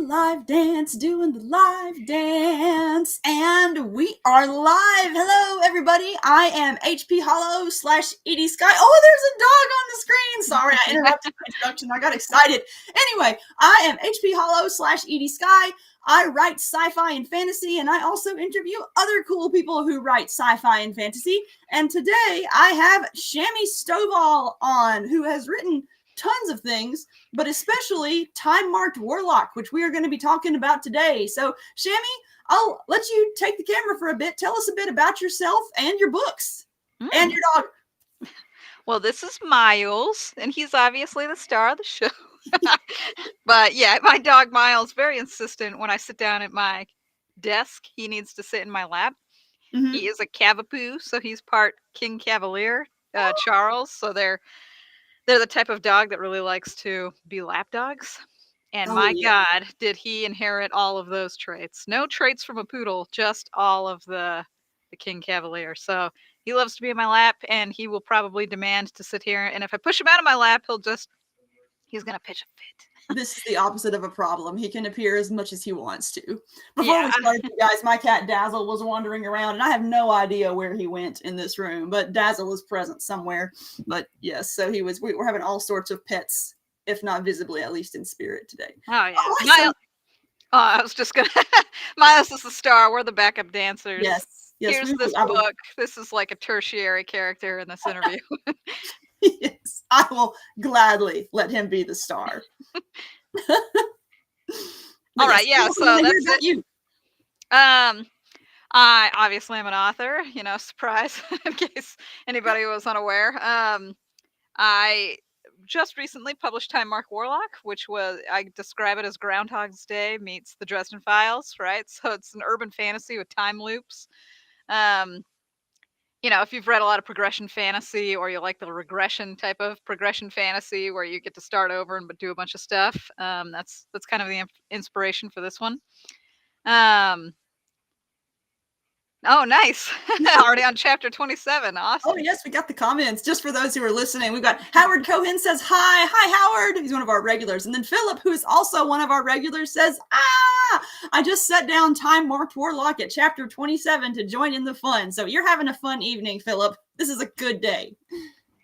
live dance, doing the live dance, and we are live. Hello, everybody. I am HP Holo / Edie Skye. Oh, there's a dog on the screen. Sorry, I interrupted my introduction. I got excited. Anyway, I am HP Holo / Edie Skye. I write sci-fi and fantasy, and I also interview other cool people who write sci-fi and fantasy. And today I have Shami Stovall on, who has written tons of things, but especially Time-Marked Warlock, which we are going to be talking about today. So, Shami, I'll let you take the camera for a bit. Tell us a bit about yourself and your books and your dog. Well, this is Miles, and he's obviously the star of the show. But yeah, my dog Miles, very insistent when I sit down at my desk. He needs to sit in my lap. Mm-hmm. He is a Cavapoo, so he's part King Cavalier, Charles. So they're the type of dog that really likes to be lap dogs. And God, did he inherit all of those traits. No traits from a poodle, just all of the King Cavalier. So he loves to be in my lap, and he will probably demand to sit here. And if I push him out of my lap, he's going to pitch a fit. This is the opposite of a problem. He can appear as much as he wants to. Before we started, you guys, my cat Dazzle was wandering around, and I have no idea where he went in this room, but Dazzle was present somewhere. But yes, so we were having all sorts of pets, if not visibly, at least in spirit today. Oh, yeah. I was just going to... Miles is the star. We're the backup dancers. Yes. Here's this book. This is like a tertiary character in this interview. Yes, I will gladly let him be the star. All right, yeah, so that's it. You. I obviously am an author, surprise, in case anybody was unaware. I just recently published Time-Marked Warlock, which I describe it as Groundhog's Day meets the Dresden Files, right? So it's an urban fantasy with time loops. If you've read a lot of progression fantasy, or you like the regression type of progression fantasy where you get to start over and do a bunch of stuff, that's kind of the inspiration for this one. Oh, nice. Already on chapter 27. Awesome. Oh, yes, we got the comments. Just for those who are listening, we've got Howard Cohen says, hi. Hi, Howard. He's one of our regulars. And then Philip, who is also one of our regulars, says, I just set down Time-Marked Warlock at chapter 27 to join in the fun. So you're having a fun evening, Philip. This is a good day.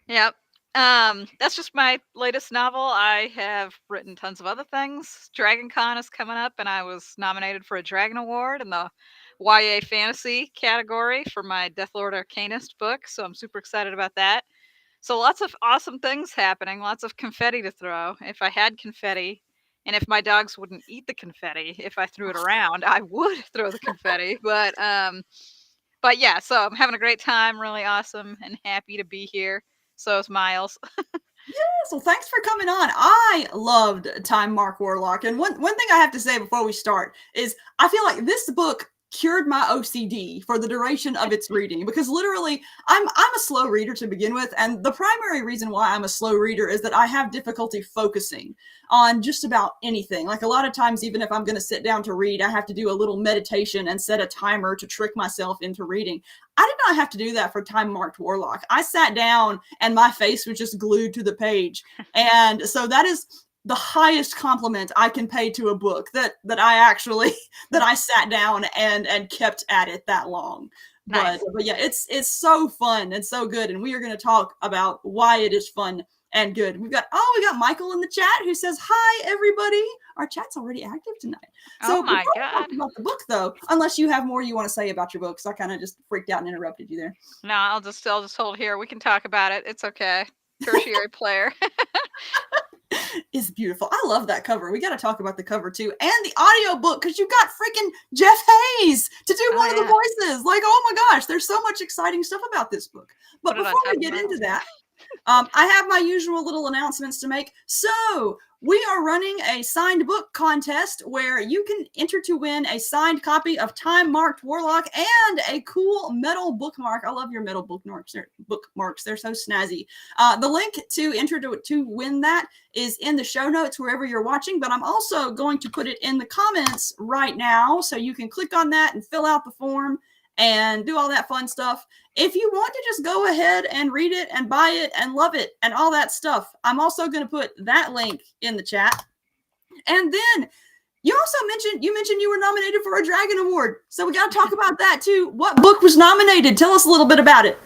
Yep. That's just my latest novel. I have written tons of other things. Dragon Con is coming up, and I was nominated for a Dragon Award in the YA fantasy category for my Deathlord Arcanist book, so I'm super excited about that. So lots of awesome things happening, lots of confetti to throw. If I had confetti, and if my dogs wouldn't eat the confetti, if I threw it around, I would throw the confetti. But yeah, so I'm having a great time, really awesome and happy to be here. So is Miles. Yes, well, thanks for coming on. I loved Time-Marked Warlock, and one thing I have to say before we start is I feel like this book cured my OCD for the duration of its reading, because literally I'm a slow reader to begin with, and the primary reason why I'm a slow reader is that I have difficulty focusing on just about anything. Like a lot of times, even if I'm going to sit down to read, I have to do a little meditation and set a timer to trick myself into reading. I did not have to do that for Time-Marked Warlock. I sat down and my face was just glued to the page, and so that is the highest compliment I can pay to a book, that I sat down and kept at it that long. Nice. But yeah, it's so fun and so good. And we are going to talk about why it is fun and good. We got Michael in the chat who says, hi, everybody. Our chat's already active tonight. So oh my God. About the book though, unless you have more you want to say about your book. So I kind of just freaked out and interrupted you there. No, I'll just hold here. We can talk about it. It's okay. Tertiary player. Is beautiful. I love that cover. We got to talk about the cover too, and the audio book, because you got freaking Jeff Hayes to do one of the voices. Like, oh my gosh, there's so much exciting stuff about this book. But before we get into that, I have my usual little announcements to make. So we are running a signed book contest where you can enter to win a signed copy of Time-Marked Warlock and a cool metal bookmark. I love your metal bookmarks. They're so snazzy. The link to enter to win that is in the show notes wherever you're watching, but I'm also going to put it in the comments right now, so you can click on that and fill out the form and do all that fun stuff. If you want to just go ahead and read it and buy it and love it and all that stuff, I'm also going to put that link in the chat. And then You also mentioned you were nominated for a Dragon Award, so we got to talk about that too. What book was nominated? Tell us a little bit about it.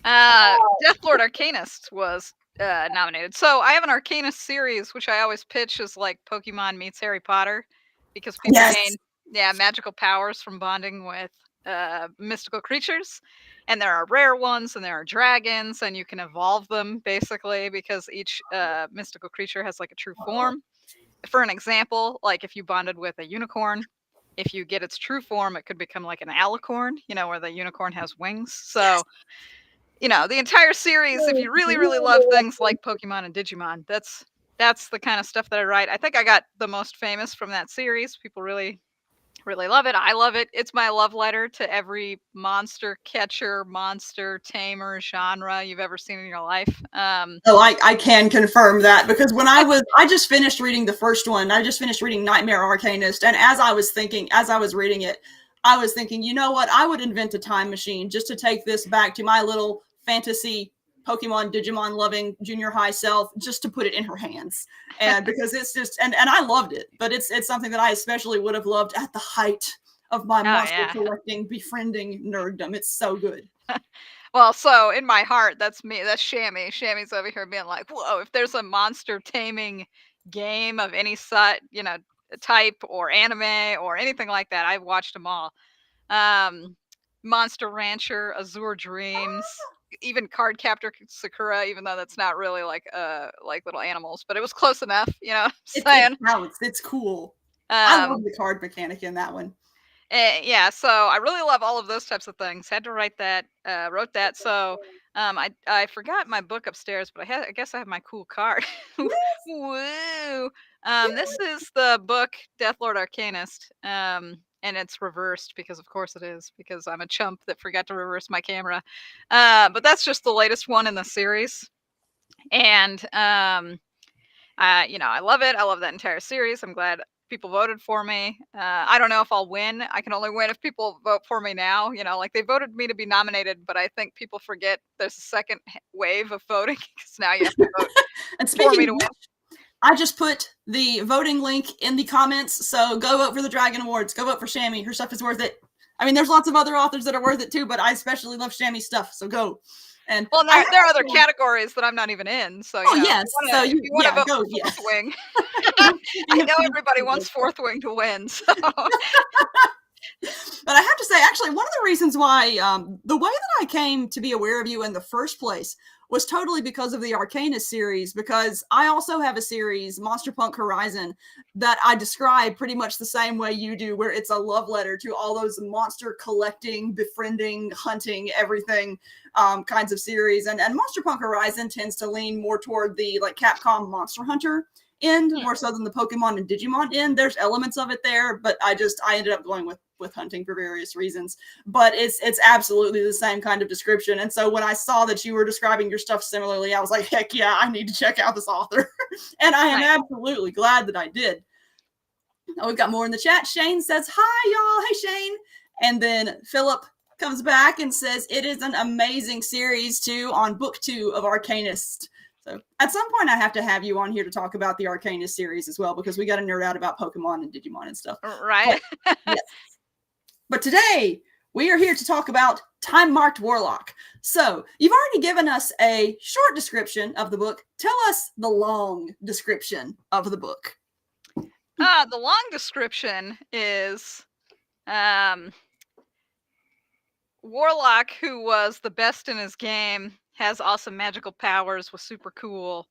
Death Lord Arcanist was nominated. So I have an Arcanist series, which I always pitch as like Pokemon meets Harry Potter, because people gain magical powers from bonding with mystical creatures, and there are rare ones, and there are dragons, and you can evolve them basically because each mystical creature has like a true form. For an example, like if you bonded with a unicorn, if you get its true form, it could become like an alicorn, where the unicorn has wings. So, the entire series, if you really, really love things like Pokemon and Digimon, that's the kind of stuff that I write. I think I got the most famous from that series. People really, really love it. I love it. It's my love letter to every monster catcher, monster tamer genre you've ever seen in your life. I can confirm that, because when I just finished reading the first one. I just finished reading Nightmare Arcanist, and as I was reading it, I was thinking, you know what? I would invent a time machine just to take this back to my little fantasy Pokemon, Digimon loving junior high self, just to put it in her hands. And because it's just, and I loved it, but it's something that I especially would have loved at the height of my monster collecting, befriending nerddom. It's so good. Well, so in my heart, that's me. That's Shami. Shami's over here being like, whoa, if there's a monster taming game of any type or anime or anything like that, I've watched them all. Monster Rancher, Azure Dreams, even Card Captor Sakura, even though that's not really like little animals, but it was close enough, It counts. It's cool. I love the card mechanic in that one. Yeah, so I really love all of those types of things. Had to write that, wrote that. So I forgot my book upstairs, but I guess I have my cool card. Woo! This is the book Death Lord Arcanist, and it's reversed because, of course, it is, because I'm a chump that forgot to reverse my camera. But that's just the latest one in the series, and I love it. I love that entire series. I'm glad people voted for me. I don't know if I'll win. I can only win if people vote for me now. Like they voted me to be nominated, but I think people forget there's a second wave of voting, because now you have to vote and for me to win. I just put the voting link in the comments, so go vote for the Dragon Awards. Go vote for Shami. Her stuff is worth it. I mean, there's lots of other authors that are worth it too, but I especially love Shami's stuff, so go. And well, there are other categories that I'm not even in. So yes, so you want to vote for Fourth Wing. I know everybody wants Fourth Wing to win. So. But I have to say, actually, one of the reasons why the way that I came to be aware of you in the first place was totally because of the Arcanist series, because I also have a series, Monster Punk Horizon, that I describe pretty much the same way you do, where it's a love letter to all those monster collecting, befriending, hunting, everything kinds of series. And Monster Punk Horizon tends to lean more toward the like Capcom Monster Hunter end, more so than the Pokemon and Digimon end. There's elements of it there, but I ended up going with hunting for various reasons. But it's absolutely the same kind of description. And so when I saw that you were describing your stuff similarly, I was like, heck yeah, I need to check out this author. And I am absolutely glad that I did. Oh, we've got more in the chat. Shane says, hi, y'all. Hey, Shane. And then Philip comes back and says, it is an amazing series, too, on book 2 of Arcanist. So at some point, I have to have you on here to talk about the Arcanist series as well, because we got to nerd out about Pokemon and Digimon and stuff. Right. Yes. But today, we are here to talk about Time-Marked Warlock. So you've already given us a short description of the book. Tell us the long description of the book. The long description is Warlock, who was the best in his game, has awesome magical powers, was super cool,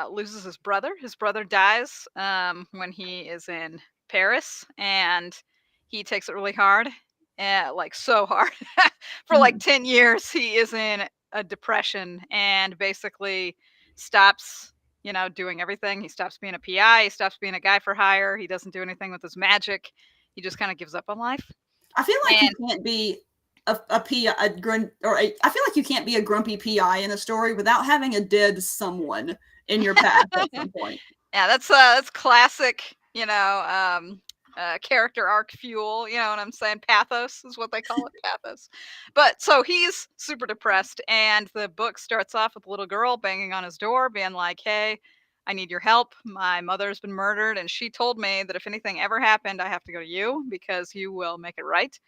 loses his brother. His brother dies when he is in Paris, and he takes it really hard, like so hard. For like 10 years, he is in a depression and basically stops, doing everything. He stops being a PI. He stops being a guy for hire. He doesn't do anything with his magic. He just kind of gives up on life. I feel like you can't be I feel like you can't be a grumpy PI in a story without having a dead someone in your path at some point. Yeah, that's classic, character arc fuel, you know what I'm saying? Pathos is what they call it, pathos. But so he's super depressed, and the book starts off with a little girl banging on his door, being like, hey, I need your help. My mother's been murdered, and she told me that if anything ever happened, I have to go to you because you will make it right.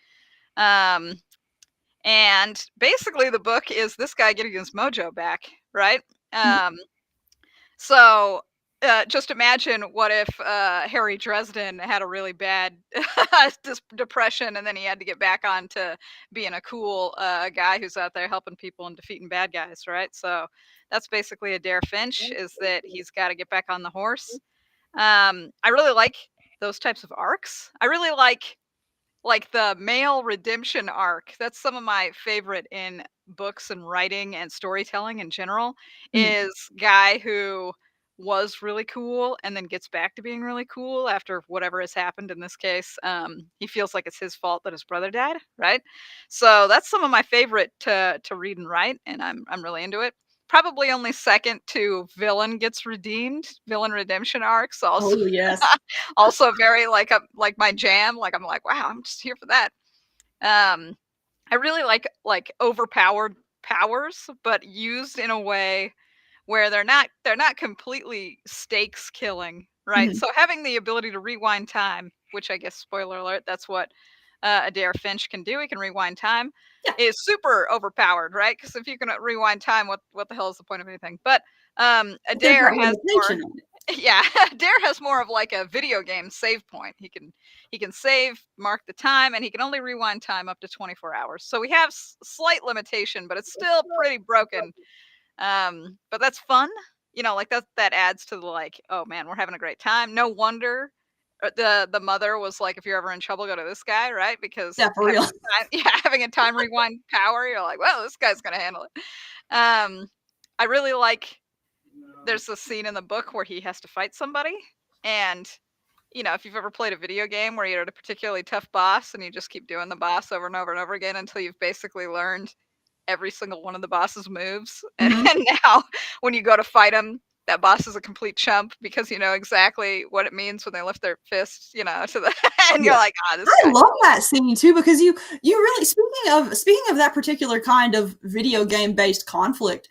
And basically, the book is this guy getting his mojo back, right? Um, so just imagine what if Harry Dresden had a really bad depression, and then he had to get back on to being a cool guy who's out there helping people and defeating bad guys, right? So that's basically Adair Finch, is that he's got to get back on the horse. I really like those types of arcs. I really like the male redemption arc. That's some of my favorite in books and writing and storytelling in general, is guy who was really cool and then gets back to being really cool after whatever has happened. In this case, he feels like it's his fault that his brother died, right? So that's some of my favorite to read and write, and I'm really into it. Probably only second to villain gets redeemed, villain redemption arcs. Also, Oh yes. also very like my jam. Like I'm like, wow, I'm just here for that. I really like overpowered powers, but used in a way where they're not completely stakes killing, right? So having the ability to rewind time, which I guess spoiler alert, that's what Adair Finch can do. He can rewind time. Yeah. Is super overpowered, right? Because if you can rewind time, what the hell is the point of anything? But There's Adair no has more. limitation on it. Yeah, Adair has more of like a video game save point. He can save, mark the time, and he can only rewind time up to 24 hours. So we have slight limitation, but it's still pretty broken. But that's fun. Like that adds to the like, oh man, we're having a great time. No wonder the mother was like, if you're ever in trouble, go to this guy, right? Because Yeah, for real. having a time rewind power, you're like, well, this guy's gonna handle it. I really like. There's a scene in the book where he has to fight somebody, and if you've ever played a video game where you're at a particularly tough boss and you just keep doing the boss over and over and over again until you've basically learned every single one of the boss's moves. And now when you go to fight him, that boss is a complete chump because you know exactly what it means when they lift their fists, to the and you're Yeah. like, this I guy. love that scene too because you really speaking of that particular kind of video game based conflict,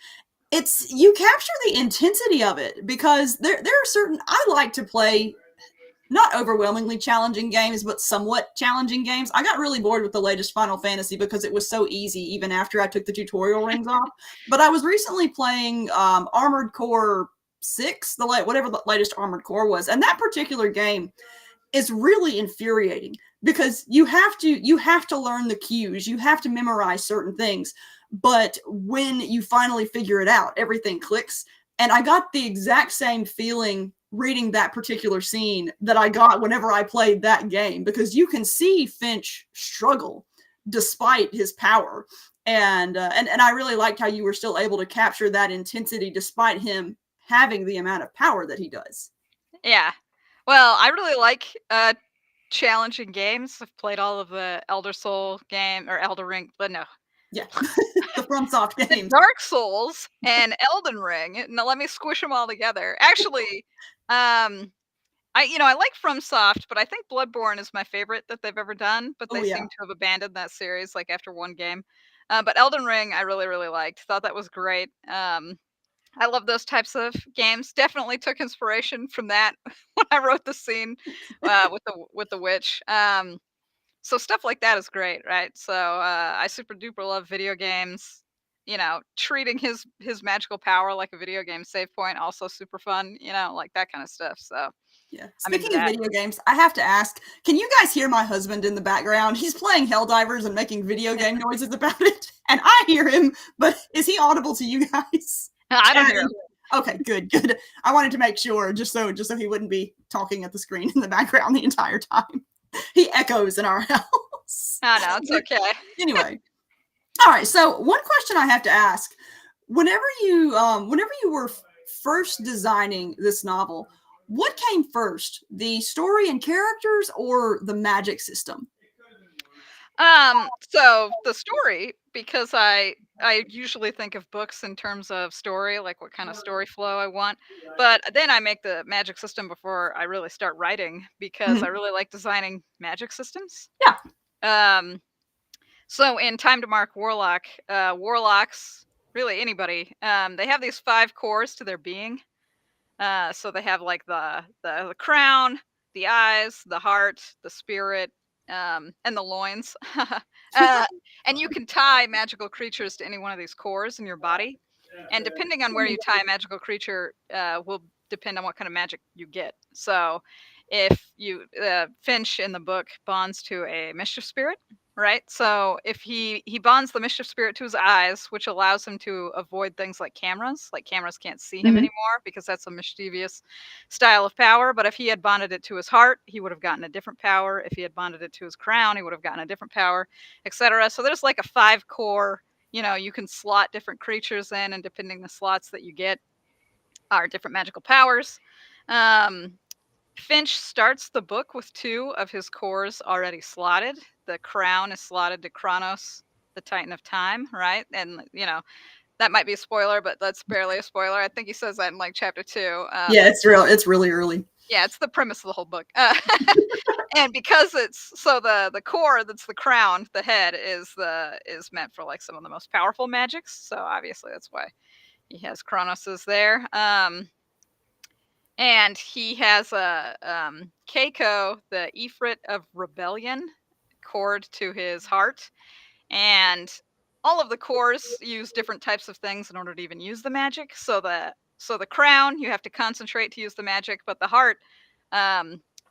you capture the intensity of it because there are certain I like to play not overwhelmingly challenging games, but somewhat challenging games. I got really bored with the latest Final Fantasy because it was so easy even after I took the tutorial rings off. But I was recently playing Armored Core 6, whatever the latest Armored Core was, and that particular game is really infuriating because you have to learn the cues, you have to memorize certain things, but when you finally figure it out, everything clicks. And I got the exact same feeling reading that particular scene that I got whenever I played that game, because you can see Finch struggle despite his power, and I really liked how you were still able to capture that intensity despite him having the amount of power that he does. Yeah. Well, I really like challenging games. I've played all of the Elder Soul game or Elder Ring, but no, Yeah. The FromSoft games. Dark Souls and Elden Ring. Now let me squish them all together. Actually, I like FromSoft, but I think Bloodborne is my favorite that they've ever done. But Oh they yeah. seem to have abandoned that series like after one game. But Elden Ring, I really really liked. Thought that was great. I love those types of games. Definitely took inspiration from that when I wrote the scene with the witch. So stuff like that is great, right? So I super duper love video games. Treating his magical power like a video game save point, also super fun. Like that kind of stuff. So Yeah. I'm into Speaking of that. video games, I have to ask, can you guys hear my husband in the background? He's playing Helldivers and making video game noises about it. And I hear him, but is he audible to you guys? I don't hear him. Okay, good. I wanted to make sure just so he wouldn't be talking at the screen in the background the entire time. He echoes in our house. Oh no, it's okay. Anyway. All right, so one question I have to ask, whenever you were first designing this novel, what came first, the story and characters or the magic system? So the story, because I usually think of books in terms of story, like what kind of story flow I want. But then I make the magic system before I really start writing because I really like designing magic systems. Yeah. So in Time to Mark Warlock, warlocks, really anybody, they have these 5 cores to their being. So they have like the crown, the eyes, the heart, the spirit, and the loins. uh, and you can tie magical creatures to any one of these cores in your body. And depending on where you tie a magical creature, will depend on what kind of magic you get. So, if you Finch in the book bonds to a mischief spirit, right? So if he bonds the mischief spirit to his eyes, which allows him to avoid things like cameras. Like cameras can't see him Mhm. anymore because that's a mischievous style of power. But if he had bonded it to his heart, he would have gotten a different power. If he had bonded it to his crown, he would have gotten a different power, etc. So there's like a 5 core. You can slot different creatures in, and depending the slots that you get are different magical powers. Um, Finch starts the book with 2 of his cores already slotted. The crown is slotted to Kronos, the Titan of Time, right? And that might be a spoiler, but that's barely a spoiler. I think he says that in like chapter 2. Yeah, it's real. It's really early. Yeah, it's the premise of the whole book. And because it's so the core that's the crown, the head is meant for like some of the most powerful magics. So obviously that's why he has Kronos's there. And he has a Keiko, the Ifrit of Rebellion, cord to his heart. And all of the cores use different types of things in order to even use the magic. So the crown, you have to concentrate to use the magic, but the heart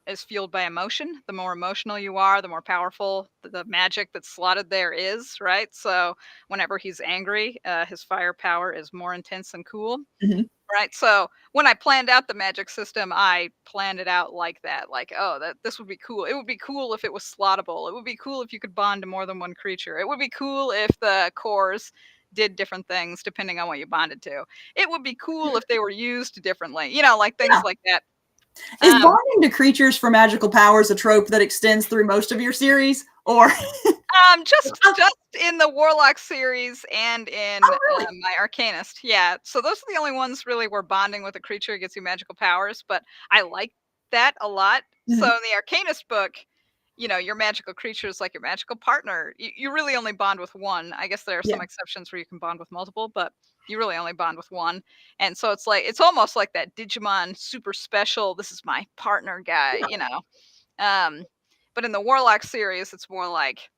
is fueled by emotion. The more emotional you are, the more powerful the magic that's slotted there is, right? So whenever he's angry, his fire power is more intense and cool. Mhm. Right. So when I planned out the magic system, I planned it out like that. Like, oh, this would be cool. It would be cool if it was slottable. It would be cool if you could bond to more than one creature. It would be cool if the cores did different things depending on what you bonded to. It would be cool if they were used differently. Like things Yeah. like that. Is Um, bonding to creatures for magical powers a trope that extends through most of your series, or? just in the Warlock series and in Oh, really? my Arcanist, yeah. So those are the only ones really where bonding with a creature gets you magical powers. But I like that a lot. So Mhm. in the Arcanist book, your magical creature is like your magical partner. You really only bond with one. I guess there are Yeah. some exceptions where you can bond with multiple, but you really only bond with one. And so it's almost like that Digimon super special. This is my partner guy. Um, but in the Warlock series, it's more like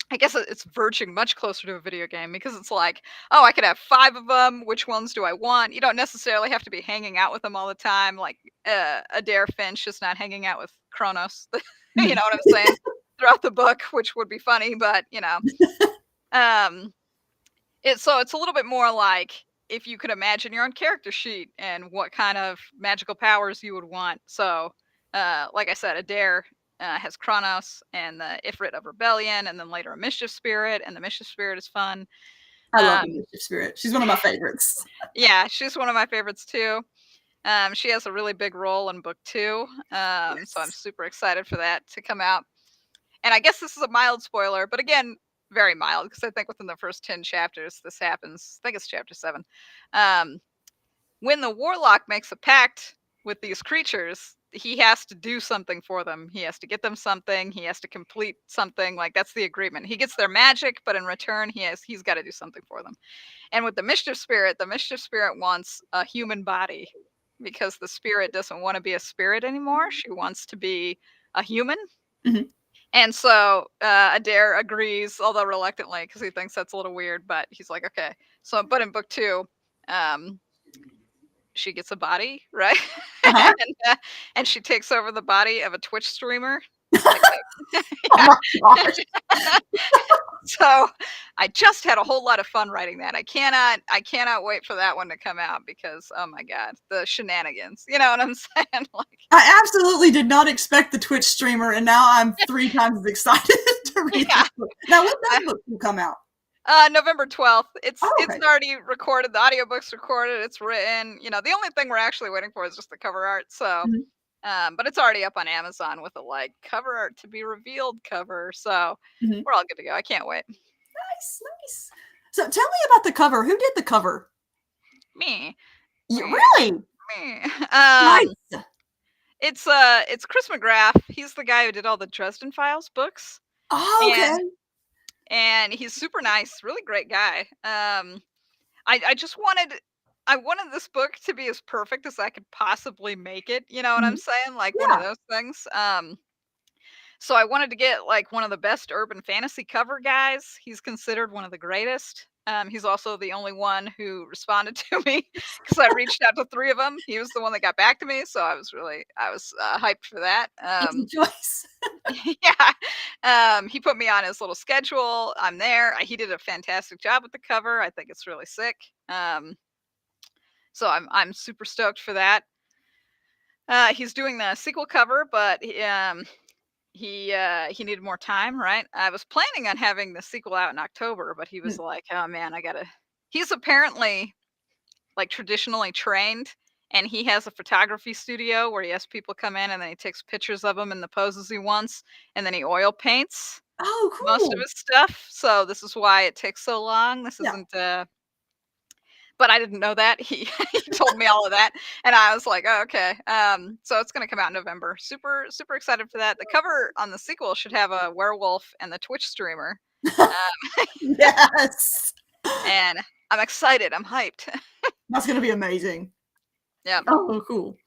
I guess it's verging much closer to a video game because it's like, oh, I could have 5 of them. Which ones do I want? You don't necessarily have to be hanging out with them all the time. Like Adair Finch is not hanging out with Kronos. You Mhm. know what I'm saying? Throughout the book, which would be funny, but um, it's a little bit more like if you could imagine your own character sheet and what kind of magical powers you would want. So, like I said, Adair has Kronos and the Ifrit of Rebellion, and then later a Mischief Spirit, and the Mischief Spirit is fun. I love the Um, Mischief Spirit. She's one of my favorites. yeah, she's one of my favorites too. She has a really big role in book 2, so I'm Yes. super excited for that to come out. And I guess this is a mild spoiler, but again, very mild because I think within the first 10 chapters this happens. I think it's chapter 7. Um, when the warlock makes a pact with these creatures, he has to do something for them. He has to get them something. He has to complete something. Like that's the agreement. He gets their magic, but in return, he's got to do something for them. And with the mischief spirit wants a human body because the spirit doesn't want to be a spirit anymore. She wants to be a human. Mhm. And so Adair agrees, although reluctantly, because he thinks that's a little weird. But he's like, okay. So, but in book 2, um, she gets a body, right? Uh-huh. And she takes over the body of a Twitch streamer. Like, Oh yeah. my gosh. So I just had a whole lot of fun writing that. I cannot wait for that one to come out because oh my god, the shenanigans. You know what I'm saying? Like, I absolutely did not expect the Twitch streamer, and now I'm 3 times as excited to read yeah. this book. Now, when does the book come out? November 12th. It's Oh, it's okay. already recorded. The audiobook's recorded. It's written. The only thing we're actually waiting for is just the cover art. So, Mhm. but it's already up on Amazon with a like cover art to be revealed cover. So Mhm. we're all good to go. I can't wait. Nice, nice. So tell me about the cover. Who did the cover? Me, me, Really? me. Nice. It's Chris McGrath. He's the guy who did all the Dresden Files books, Oh, and okay. he's super nice, really great guy. I just wanted I wanted this book to be as perfect as I could possibly make it. You know what I'm Mhm. saying? Like one of Yeah. those things. So I wanted to get like one of the best urban fantasy cover guys. He's considered one of the greatest. He's also the only one who responded to me because I reached out to 3 of them. He was the one that got back to me, so I was hyped for that. Easy choice. Yeah, he put me on his little schedule. I'm there. He did a fantastic job with the cover. I think it's really sick. So I'm super stoked for that. He's doing the sequel cover, but he needed more time, right? I was planning on having the sequel out in October, but he was Mm. like, "Oh man, I gotta." He's apparently like traditionally trained, and he has a photography studio where he has people come in and then he takes pictures of them in the poses he wants, and then he oil paints Oh, most of cool. his stuff. So this is why it takes so long. This Yeah. isn't but I didn't know that. He told me all of that, and I was like, "Oh, okay." So it's gonna come out in November. Super excited for that. The cover on the sequel should have a werewolf and the Twitch streamer, Yes. and I'm excited. I'm hyped. That's gonna be amazing. Yeah. Oh, cool.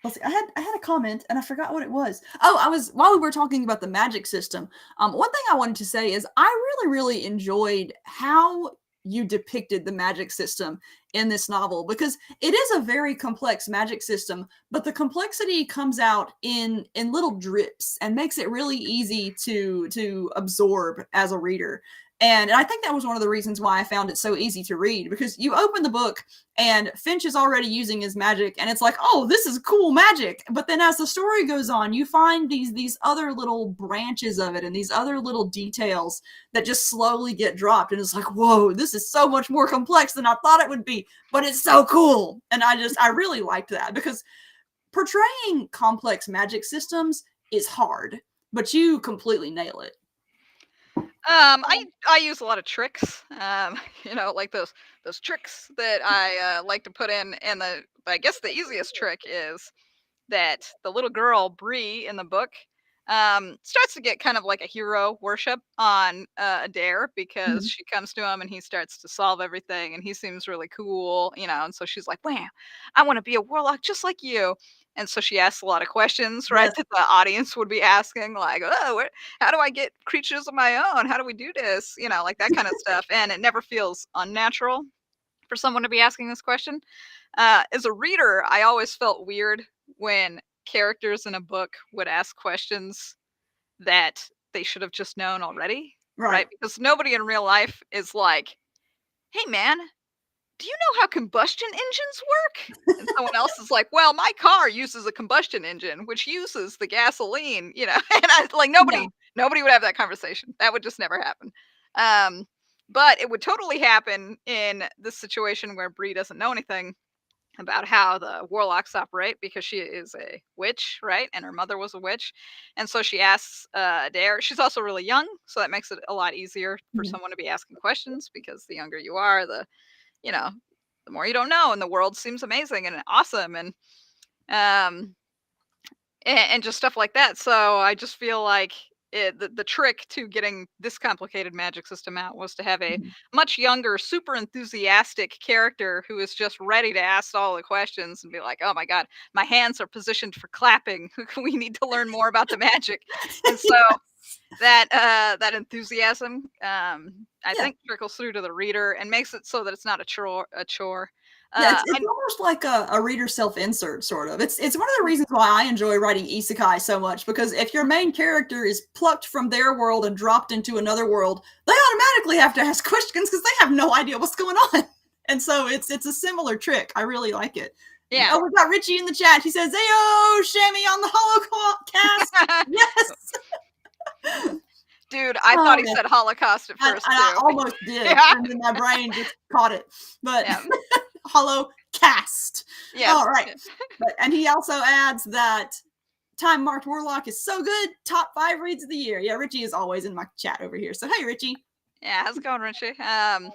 Let's see. I had a comment and I forgot what it was. Oh, I was while we were talking about the magic system. One thing I wanted to say is I really enjoyed how you depicted the magic system in this novel because it is a very complex magic system, but the complexity comes out in little drips and makes it really easy to absorb as a reader. And I think that was one of the reasons why I found it so easy to read because you open the book and Finch is already using his magic and it's like, oh, this is cool magic. But then as the story goes on, you find these other little branches of it and these other little details that just slowly get dropped, and it's like, whoa, this is so much more complex than I thought it would be, but it's so cool. And I really liked that because portraying complex magic systems is hard, but you completely nail it. I use a lot of tricks. You know, like those tricks that I like to put in, and I guess the easiest trick is that the little girl Bree in the book starts to get kind of like a hero worship on Adair because Mhm. she comes to him and he starts to solve everything and he seems really cool, you know. And so she's like, "Wow, I want to be a warlock just like you." And so she asks a lot of questions, right? Yes. That the audience would be asking, like, "Oh, how do I get creatures of my own? How do we do this?" You know, like that kind of stuff. And it never feels unnatural for someone to be asking this question. As a reader, I always felt weird when characters in a book would ask questions that they should have just known already, right? Right. Because nobody in real life is like, "Hey, man, do you know how combustion engines work?" And someone else is like, "Well, my car uses a combustion engine, which uses the gasoline," you know. And I like Yeah. nobody would have that conversation. That would just never happen. Um, but it would totally happen in this situation where Bree doesn't know anything about how the warlocks operate because she is a witch, right? And her mother was a witch. And so she asks Adair. She's also really young, so that makes it a lot easier for Mhm. someone to be asking questions because the younger you are, you know, the more you don't know, and the world seems amazing and awesome, um, and just stuff like that. So I just feel like the trick to getting this complicated magic system out was to have a Mhm. much younger, super enthusiastic character who is just ready to ask all the questions and be like, "Oh my god, my hands are positioned for clapping. We need to learn more about the magic." And so that enthusiasm, I Yeah. think trickles through to the reader and makes it so that it's not a chore. A chore. Yeah, I it's almost like a reader self-insert, sort of. It's one of the reasons why I enjoy writing isekai so much, because if your main character is plucked from their world and dropped into another world, they automatically have to ask questions because they have no idea what's going on. And so it's a similar trick. I really like it. And, yeah. oh, we got Richie in the chat. He says, "Ayo, Shami on the Holocast." Yes. Dude, I thought Oh, he yeah. said Holocaust at And first I too. almost did, Yeah. and then my brain just caught it. But Yeah. Hollow cast. Yes. All right. And he also adds that Time-Marked Warlock is so good. Top 5 reads of the year. Yeah, Richie is always in my chat over here. So hey, Richie. Yeah, how's it going, Richie? Yeah,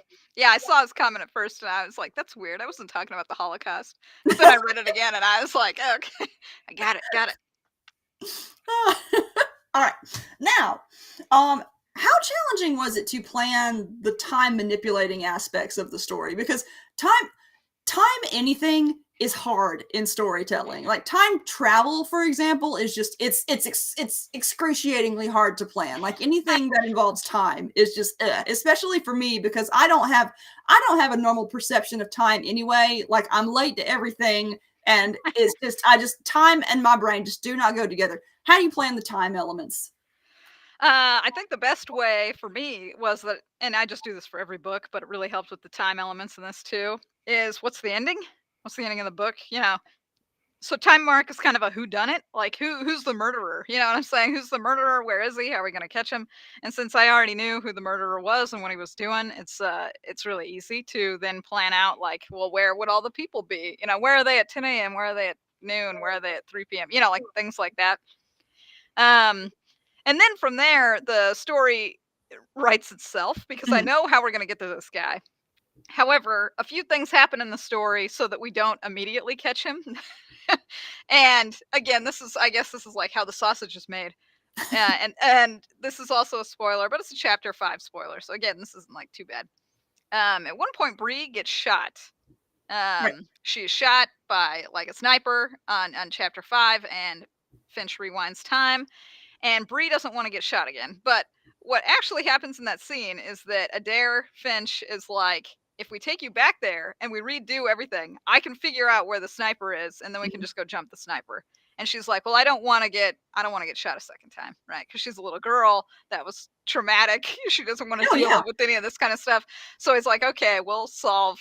I saw his comment at first and I was like, that's weird. I wasn't talking about the Holocaust. But then I read it again and I was like, okay, I got it. All right. Now, how challenging was it to plan the time manipulating aspects of the story? Because time time anything is hard in storytelling. Like time travel, for example, is just it's excruciatingly hard to plan. Like anything that involves time is just especially for me, because I don't have a normal perception of time anyway. Like I'm late to everything, and it's just time and my brain just do not go together. How do you plan the time elements? I think the best way for me was that, and I just do this for every book, but it really helps with the time elements in this too, is what's the ending? What's the ending of the book? You know, so time mark is kind of a who done it, like who's the murderer? You know what I'm saying? Who's the murderer? Where is he? How are we going to catch him? And since I already knew who the murderer was and what he was doing, it's really easy to then plan out like, well, where would all the people be? You know, where are they at 10 a.m.? Where are they at noon? Where are they at 3 p.m.? You know, like things like that. And then from there, the story writes itself because I know how we're going to get to this guy. However, a few things happen in the story so that we don't immediately catch him. And again, I guess this is like how the sausage is made. And this is also a spoiler, but it's a chapter 5 spoiler. So again, this isn't like too bad. At one point, Bree gets shot. Right. She is shot by like a sniper on chapter 5, and Finch rewinds time. And Bree doesn't want to get shot again. But what actually happens in that scene is that Adair Finch is like, if we take you back there and we redo everything, I can figure out where the sniper is, and then we can just go jump the sniper. And she's like, well, I don't want to get shot a second time, right? Because she's a little girl. That was traumatic. She doesn't want to deal with any of this kind of stuff. So it's like, okay, we'll solve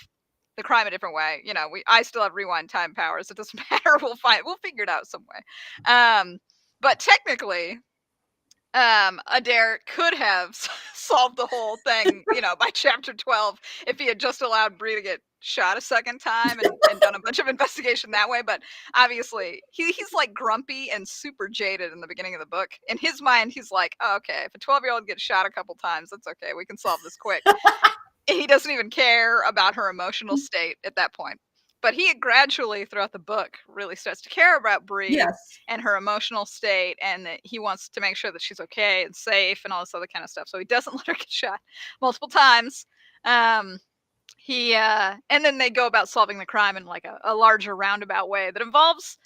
the crime a different way. You know, I still have rewind time powers. It doesn't matter. We'll figure it out some way. But technically, Adair could have solved the whole thing, you know, by chapter 12 if he had just allowed Bree to get shot a second time and done a bunch of investigation that way. But obviously, he's like grumpy and super jaded in the beginning of the book. In his mind, he's like, oh, okay, if a 12-year-old gets shot a couple times, that's okay. We can solve this quick. He doesn't even care about her emotional state at that point. But he gradually, throughout the book, really starts to care about Bree and her emotional state, and that he wants to make sure that she's okay and safe and all this other kind of stuff. So he doesn't let her get shot multiple times. And then they go about solving the crime in like a larger roundabout way that involves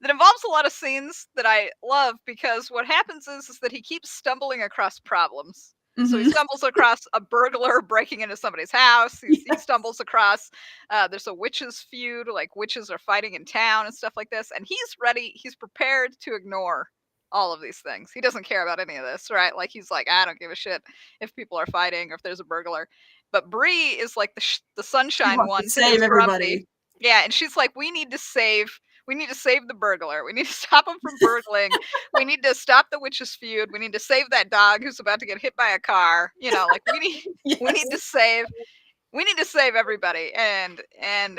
a lot of scenes that I love, because what happens is that he keeps stumbling across problems. So he stumbles across a burglar breaking into somebody's house. He stumbles across, there's a witches feud, like witches are fighting in town and stuff like this. And he's prepared to ignore all of these things. He doesn't care about any of this, right? Like he's like, I don't give a shit if people are fighting or if there's a burglar. But Bree is like the sunshine one to save everybody. Grumpy. Yeah, and she's like, we need to save the burglar. We need to stop him from burgling. We need to stop the witches feud. We need to save that dog who's about to get hit by a car. You know, like we need to save everybody. And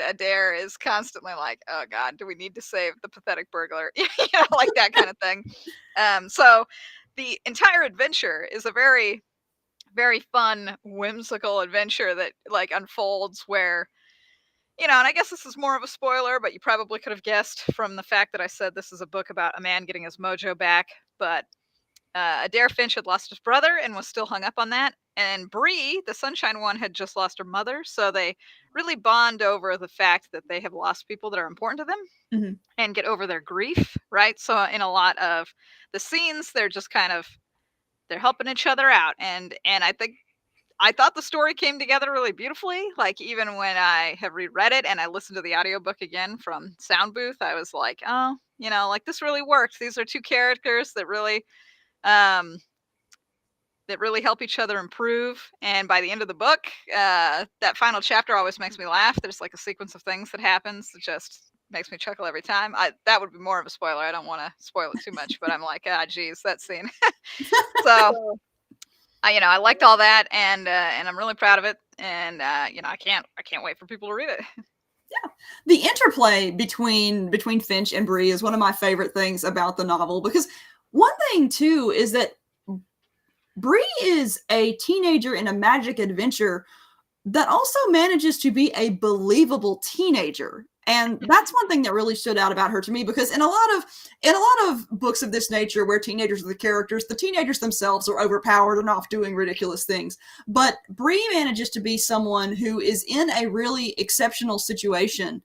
Adair is constantly like, oh God, do we need to save the pathetic burglar? You know, like that kind of thing. So the entire adventure is a very, very fun, whimsical adventure that like unfolds where, you know, and I guess this is more of a spoiler, but you probably could have guessed from the fact that I said this is a book about a man getting his mojo back. But Adair Finch had lost his brother and was still hung up on that. And Bree, the Sunshine one, had just lost her mother. So they really bond over the fact that they have lost people that are important to them and get over their grief, right? So in a lot of the scenes, they're just kind of, they're helping each other out. And I thought the story came together really beautifully. Like even when I have reread it and I listened to the audiobook again from Sound Booth, I was like, oh, you know, like this really worked. These are two characters that really help each other improve. And by the end of the book, that final chapter always makes me laugh. There's like a sequence of things that happens that just makes me chuckle every time. That would be more of a spoiler. I don't want to spoil it too much, but I'm like, geez, that scene. So I liked all that, and I'm really proud of it, and I can't wait for people to read it. Yeah, the interplay between Finch and Bree is one of my favorite things about the novel, because one thing too is that Bree is a teenager in a magic adventure that also manages to be a believable teenager. And that's one thing that really stood out about her to me, because in a lot of books of this nature where teenagers are the characters, the teenagers themselves are overpowered and off doing ridiculous things. But Bree manages to be someone who is in a really exceptional situation,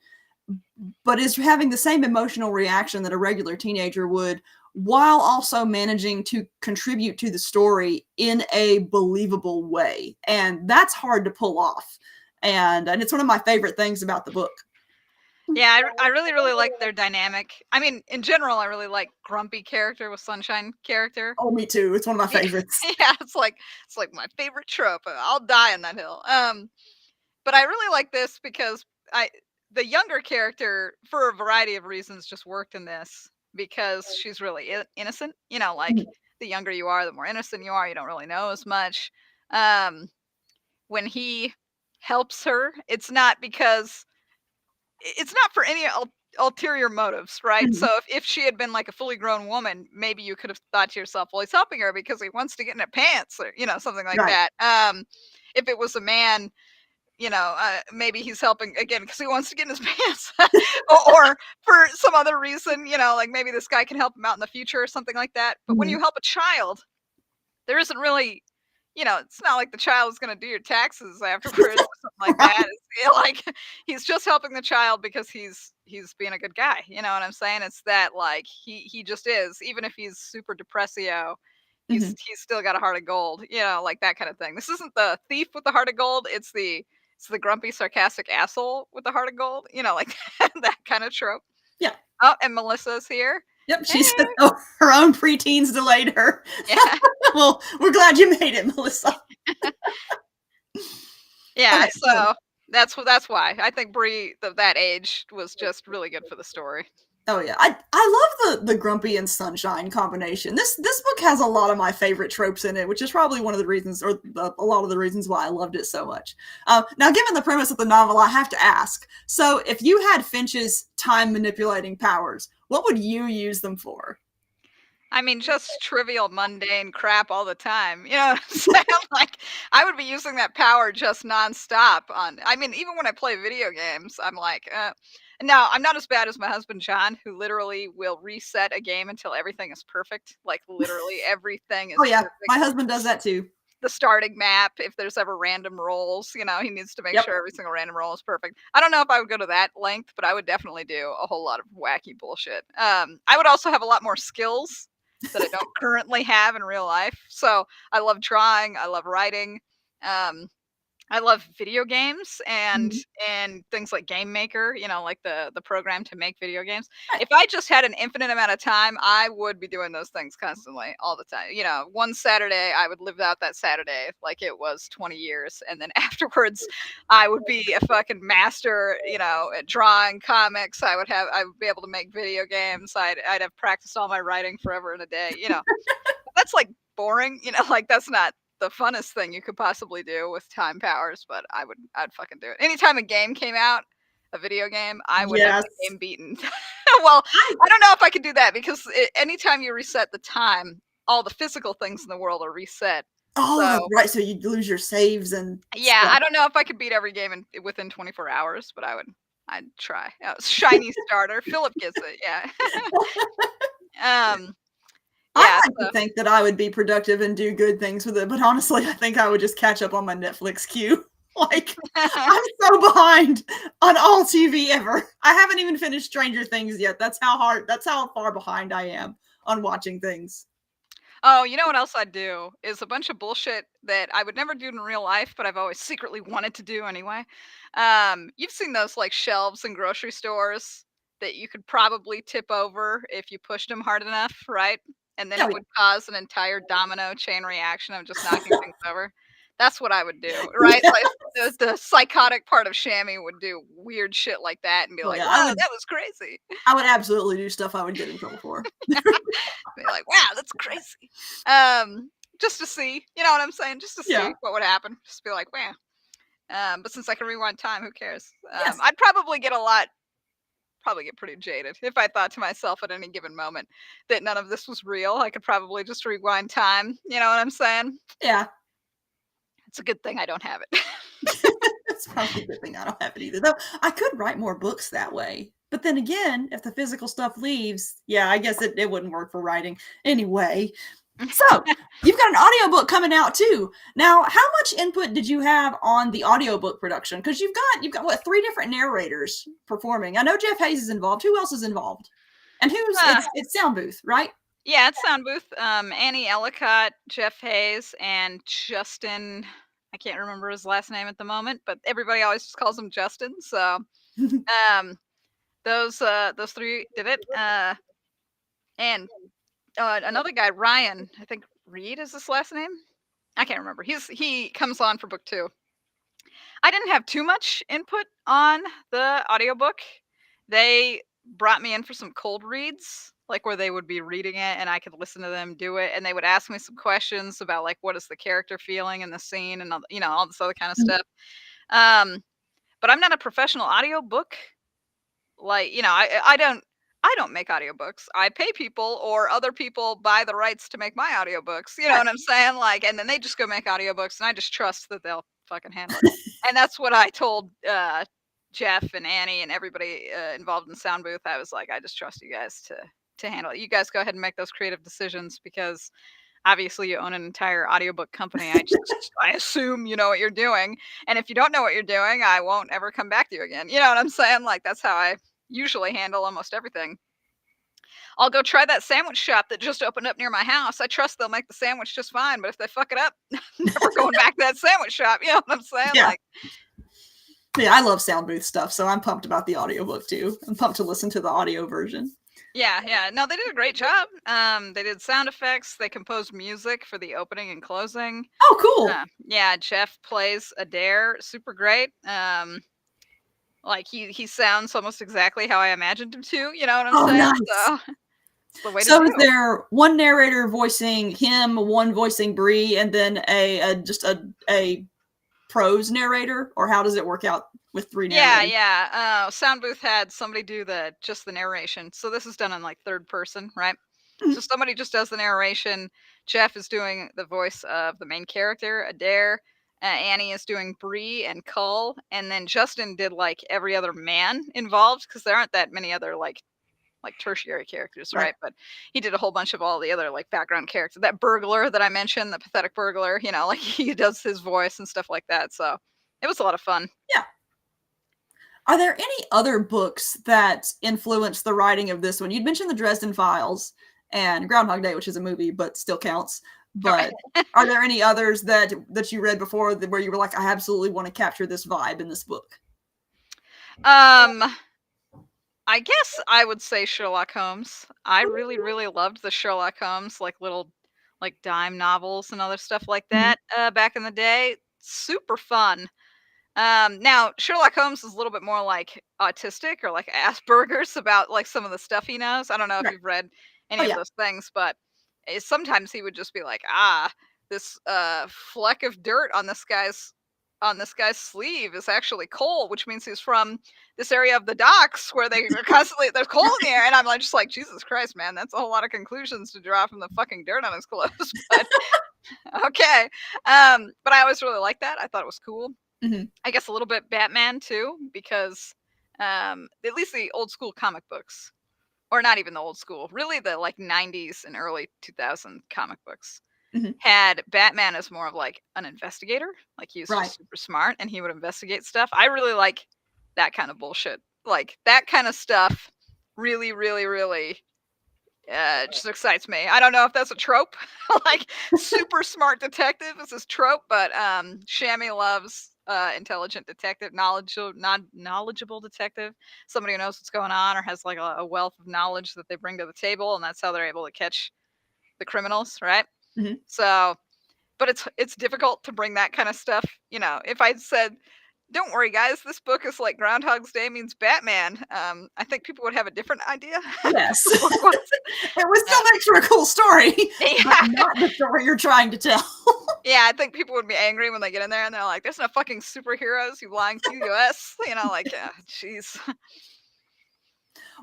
but is having the same emotional reaction that a regular teenager would, while also managing to contribute to the story in a believable way. And that's hard to pull off. And it's one of my favorite things about the book. Yeah, I really, really like their dynamic. I mean, in general, I really like grumpy character with sunshine character. Oh, me too. It's one of my favorites. Yeah, it's like my favorite trope. I'll die on that hill. But I really like this because the younger character, for a variety of reasons, just worked in this because she's really innocent. Like the younger you are, the more innocent you are. You don't really know as much. When he helps her, it's not for any ulterior motives, right? So if she had been like a fully grown woman, maybe you could have thought to yourself, well, he's helping her because he wants to get in her pants, or something like that. If it was a man, maybe he's helping again because he wants to get in his pants, or for some other reason, like maybe this guy can help him out in the future or something like that. But when you help a child, there isn't really, it's not like the child is going to do your taxes afterwards or something like that. It's like he's just helping the child because he's being a good guy. You know what I'm saying? It's that like he just is, even if he's super depressio, he's still got a heart of gold. Like that kind of thing. This isn't the thief with the heart of gold. It's the grumpy, sarcastic asshole with the heart of gold. Like that kind of trope. Yeah. Oh, and Melissa's here. Yep, she said her own preteens delayed her. Yeah. Well, we're glad you made it, Melissa. Yeah, okay, so that's why I think Bree of that age was just really good for the story. Oh yeah, I love the grumpy and sunshine combination. This book has a lot of my favorite tropes in it, which is probably one of the reasons, or a lot of the reasons why I loved it so much. Now, given the premise of the novel, I have to ask: so, if you had Finch's time manipulating powers, what would you use them for? I mean, just trivial, mundane crap all the time. You know what I'm saying? Like, I would be using that power just nonstop I mean, even when I play video games, I'm like, now I'm not as bad as my husband, John, who literally will reset a game until everything is perfect. Like, literally everything is Oh, yeah. perfect. My husband does that too. The starting map, if there's ever random rolls, he needs to make sure every single random roll is perfect. I don't know if I would go to that length, but I would definitely do a whole lot of wacky bullshit. I would also have a lot more skills that I don't currently have in real life. So I love drawing. I love writing. I love video games and things like Game Maker, like the program to make video games. If I just had an infinite amount of time, I would be doing those things constantly all the time. One Saturday, I would live out that Saturday like it was 20 years. And then afterwards, I would be a fucking master, at drawing comics. I would be able to make video games. I'd have practiced all my writing forever in a day, That's like boring, like that's not the funnest thing you could possibly do with time powers, but I'd fucking do it. Anytime a game came out, a video game, I would have the game beaten. Well, I don't know if I could do that because anytime you reset the time, all the physical things in the world are reset. Oh, that's right. So you lose your saves and yeah, stuff. I don't know if I could beat every game within 24 hours, but I'd try. Shiny starter. Philip gets it. Yeah. I like to think that I would be productive and do good things with it, but honestly, I think I would just catch up on my Netflix queue. Like, I'm so behind on all TV ever. I haven't even finished Stranger Things yet. That's how far behind I am on watching things. Oh, you know what else I'd do is a bunch of bullshit that I would never do in real life, but I've always secretly wanted to do anyway. You've seen those like shelves in grocery stores that you could probably tip over if you pushed them hard enough, right? And then it would cause an entire domino chain reaction of just knocking things over. That's what I would do, right? Like the psychotic part of Shami would do weird shit like that and be like, "Wow, that was crazy." I would absolutely do stuff I would get in trouble for. Be like, "Wow, that's crazy." Just to see, you know what I'm saying? Just to see what would happen. Just be like, "Wow." But since I can rewind time, who cares? I'd probably get pretty jaded if I thought to myself at any given moment that none of this was real. I could probably just rewind time. You know what I'm saying? Yeah. It's a good thing I don't have it. That's probably a good thing I don't have it either. Though I could write more books that way. But then again, if the physical stuff leaves, yeah, I guess it wouldn't work for writing anyway. So you've got an audiobook coming out too. Now, how much input did you have on the audiobook production? Because you've got what, 3 different narrators performing. I know Jeff Hayes is involved. Who else is involved? And it's Sound Booth, right? Yeah, it's Sound Booth. Annie Ellicott, Jeff Hayes, and Justin. I can't remember his last name at the moment, but everybody always just calls him Justin. So, those 3 did it. And another guy, Ryan, I think Reed is his last name. I can't remember. He comes on for book 2. I didn't have too much input on the audiobook. They brought me in for some cold reads, like where they would be reading it and I could listen to them do it, and they would ask me some questions about like what is the character feeling in the scene and all, all this other kind of stuff. But I'm not a professional audiobook. Like, I don't make audiobooks. I pay people or other people buy the rights to make my audiobooks. You know what I'm saying? Like, and then they just go make audiobooks and I just trust that they'll fucking handle it. And that's what I told Jeff and Annie and everybody involved in Sound Booth. I was like, I just trust you guys to handle it. You guys go ahead and make those creative decisions because obviously you own an entire audiobook company. I assume you know what you're doing. And if you don't know what you're doing, I won't ever come back to you again. You know what I'm saying? Like, that's how I usually handle almost everything. I'll go try that sandwich shop that just opened up near my house. I trust they'll make the sandwich just fine, but if they fuck it up, I'm never going back to that sandwich shop. You know what I'm saying? Yeah. Like, yeah, I love Sound Booth stuff, so I'm pumped about the audiobook too. I'm pumped to listen to the audio version. Yeah. No, they did a great job. They did sound effects. They composed music for the opening and closing. Oh, cool. Yeah, Jeff plays Adair super great. Like he sounds almost exactly how I imagined him to. You know what I'm saying? Nice. So it's the way to so do. Is there one narrator voicing him, one voicing Bree, and then just a prose narrator, or how does it work out with 3 narrators? Yeah. Sound Booth had somebody do just the narration. So this is done in like 3rd person, right? Mm-hmm. So somebody just does the narration. Jeff is doing the voice of the main character, Adair. Annie is doing Bree and Cull, and then Justin did like every other man involved because there aren't that many other like tertiary characters, right? But he did a whole bunch of all the other like background characters. That burglar that I mentioned, the pathetic burglar, like he does his voice and stuff like that. So it was a lot of fun. Yeah. Are there any other books that influenced the writing of this one? You'd mentioned the Dresden Files and Groundhog Day, which is a movie, but still counts. But are there any others that you read before where you were like, I absolutely want to capture this vibe in this book? I guess I would say Sherlock Holmes. I really, really loved the Sherlock Holmes, like little like dime novels and other stuff like that back in the day. Super fun. Now Sherlock Holmes is a little bit more like autistic or like Asperger's about like some of the stuff he knows. I don't know if you've read any of those things, but sometimes he would just be like, this fleck of dirt on this guy's sleeve is actually coal, which means he's from this area of the docks where they are constantly there's coal in the air. And I'm like, just like, Jesus Christ, man, that's a whole lot of conclusions to draw from the fucking dirt on his clothes. But okay. But I always really liked that. I thought it was cool. Mm-hmm. I guess a little bit Batman too, because at least the old school comic books, or not even the old school, really the like 90s and early 2000 comic books had Batman as more of like an investigator. Like he was just super smart and he would investigate stuff. I really like that kind of bullshit. Like that kind of stuff really, really, really just excites me. I don't know if that's a trope. Like super smart detective is this trope, but Shami loves intelligent detective, knowledgeable detective, somebody who knows what's going on or has like a wealth of knowledge that they bring to the table, and that's how they're able to catch the criminals, right? So, but it's difficult to bring that kind of stuff. If I said, don't worry guys, this book is like Groundhog's Day means Batman, I think people would have a different idea. Yes. It would still make for a cool story, but not the story you're trying to tell. Yeah, I think people would be angry when they get in there and they're like, there's no fucking superheroes, you lying POS. Like, jeez.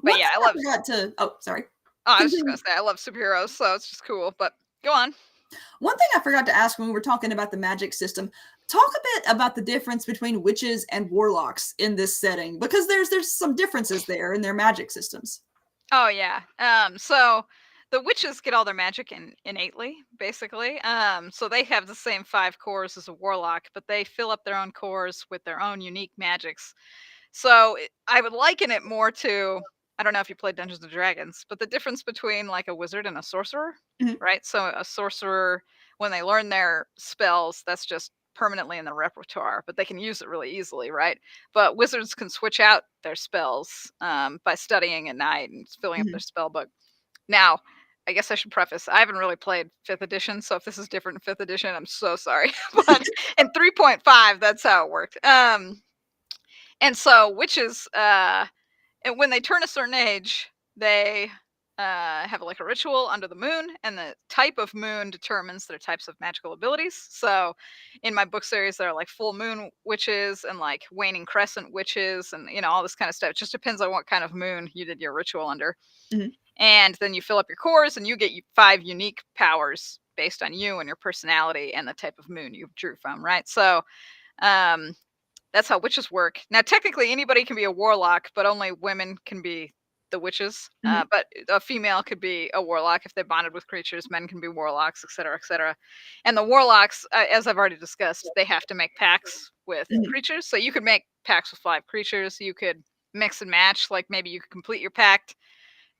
But yeah, I love sorry. I was just gonna say I love superheroes, so it's just cool. But go on. One thing I forgot to ask when we were talking about the magic system, talk a bit about the difference between witches and warlocks in this setting, because there's some differences there in their magic systems. Oh yeah. So the witches get all their magic innately, basically. So they have the same 5 cores as a warlock, but they fill up their own cores with their own unique magics. So I would liken it more to, I don't know if you played Dungeons and Dragons, but the difference between like a wizard and a sorcerer, Mhm. right? So a sorcerer, when they learn their spells, that's just permanently in the repertoire, but they can use it really easily, right? But wizards can switch out their spells by studying at night and filling up their Mhm. spell book. Now, I guess I should preface, I haven't really played 5th edition, so if this is different in 5th edition, I'm so sorry. But in 3.5, that's how it worked. And so witches, and when they turn a certain age, they have like a ritual under the moon, and the type of moon determines their types of magical abilities. So, in my book series, there are like full moon witches and like waning crescent witches, and all this kind of stuff. It just depends on what kind of moon you did your ritual under. Mhm. And then you fill up your cores, and you get 5 unique powers based on you and your personality and the type of moon you drew from, right? So, um, that's how witches work. Now, technically, anybody can be a warlock, but only women can be the witches. Mhm. But a female could be a warlock if they bonded with creatures. Men can be warlocks, etc., etc. And the warlocks, as I've already discussed, they have to make pacts with Mhm. creatures. So you could make pacts with 5 creatures. You could mix and match. Like maybe you could complete your pact.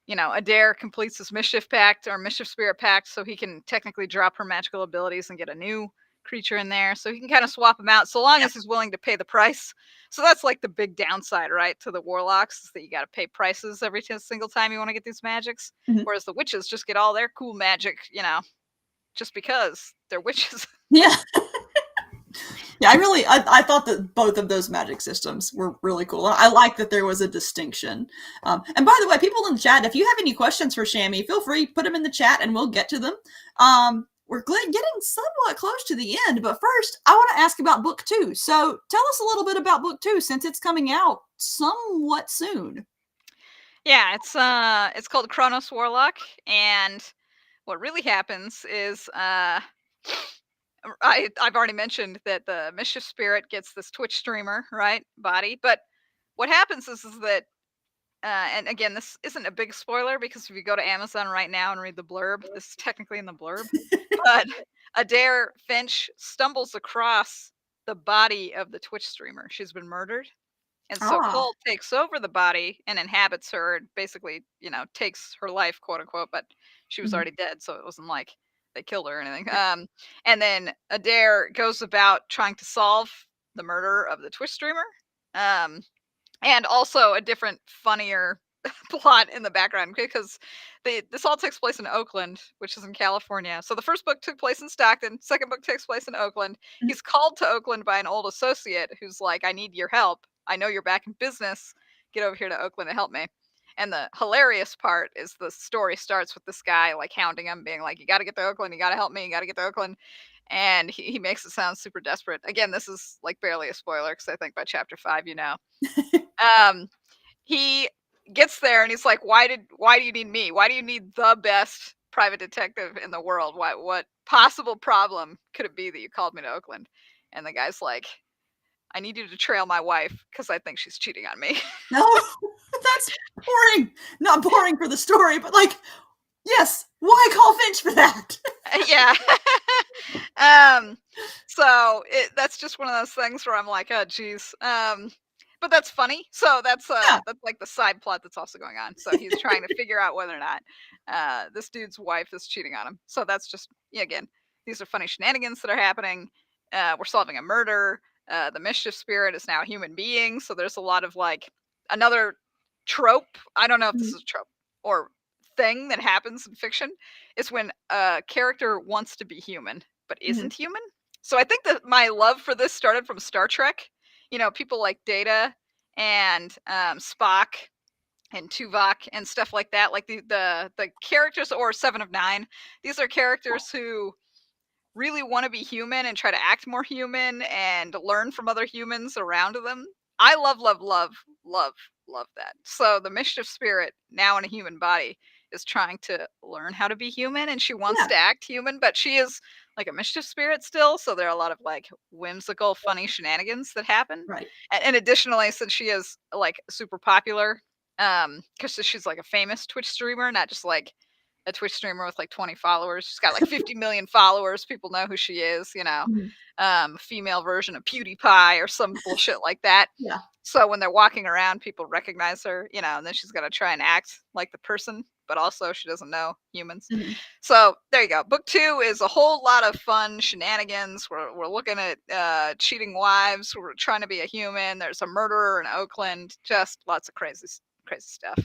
Adair completes his mischief pact or mischief spirit pact, so he can technically drop her magical abilities and get a new creature in there. So he can kind of swap them out so long Yeah. as he's willing to pay the price. So that's like the big downside, right, to the warlocks, is that you got to pay prices every single time you want to get these magics. Mhm. Whereas the witches just get all their cool magic, just because they're witches. Yeah. Yeah, I thought that both of those magic systems were really cool. I like that there was a distinction. And by the way, people in the chat, if you have any questions for Shami, feel free, put them in the chat and we'll get to them. We're getting somewhat close to the end, but first, I want to ask about book 2. So tell us a little bit about book 2 since it's coming out somewhat soon. Yeah, it's called Kronos Warlock, and what really happens is I've already mentioned that the mischief spirit gets this Twitch streamer, right, body. But what happens is that, and again, this isn't a big spoiler because if you go to Amazon right now and read the blurb, this is technically in the blurb. But Adair Finch stumbles across the body of the Twitch streamer. She's been murdered. And so Ah. Cole takes over the body and inhabits her, and basically, takes her life, quote unquote, but she was Mhm. already dead, so it wasn't like they killed her or anything. And then Adair goes about trying to solve the murder of the Twitch streamer. Um, and also a different, funnier plot in the background because this all takes place in Oakland, which is in California. So the first book took place in Stockton, second book takes place in Oakland. Mhm. He's called to Oakland by an old associate who's like, I need your help. I know you're back in business. Get over here to Oakland and help me. And the hilarious part is the story starts with this guy like hounding him, being like, you got to get to Oakland. You got to help me. You got to get to Oakland. And he makes it sound super desperate. Again, this is like barely a spoiler because I think by chapter 5, Um, he gets there and he's like, why do you need me? Why do you need the best private detective in the world? What possible problem could it be that you called me to Oakland? And the guy's like, I need you to trail my wife because I think she's cheating on me. No, that's boring. Not boring for the story, but like, yes, why call Finch for that? Yeah. um so that's just one of those things where I'm like, oh geez. But that's funny. So Yeah. that's like the side plot that's also going on. So he's trying to figure out whether or not this dude's wife is cheating on him. So that's just, yeah, again, these are funny shenanigans that are happening. We're solving a murder. The mischief spirit is now a human being, so there's a lot of like another trope. I don't know if this Mhm. is a trope or thing that happens in fiction, is when a character wants to be human but Mhm. isn't human. So I think that my love for this started from Star Trek. People like Data and Spock and Tuvok and stuff like that. Like the characters, or Seven of Nine. These are characters who really want to be human and try to act more human and learn from other humans around them. I love, love, love, love, love that. So the mischief spirit now in a human body is trying to learn how to be human, and she wants to act human, but she is like a mischief spirit still. So there are a lot of like whimsical, funny shenanigans that happen. Right. And additionally, since she is like super popular, because she's like a famous Twitch streamer, not just like a Twitch streamer with like 20 followers. She's got like 50 million followers. People know who she is, you know, female version of PewDiePie or some bullshit like that. Yeah. So when they're walking around, people recognize her, you know, and then she's got to try and act like the person, but also she doesn't know humans. So there you go. Book 2 is a whole lot of fun shenanigans. We're looking at cheating wives. We're trying to be a human. There's a murderer in Oakland. Just lots of crazy stuff.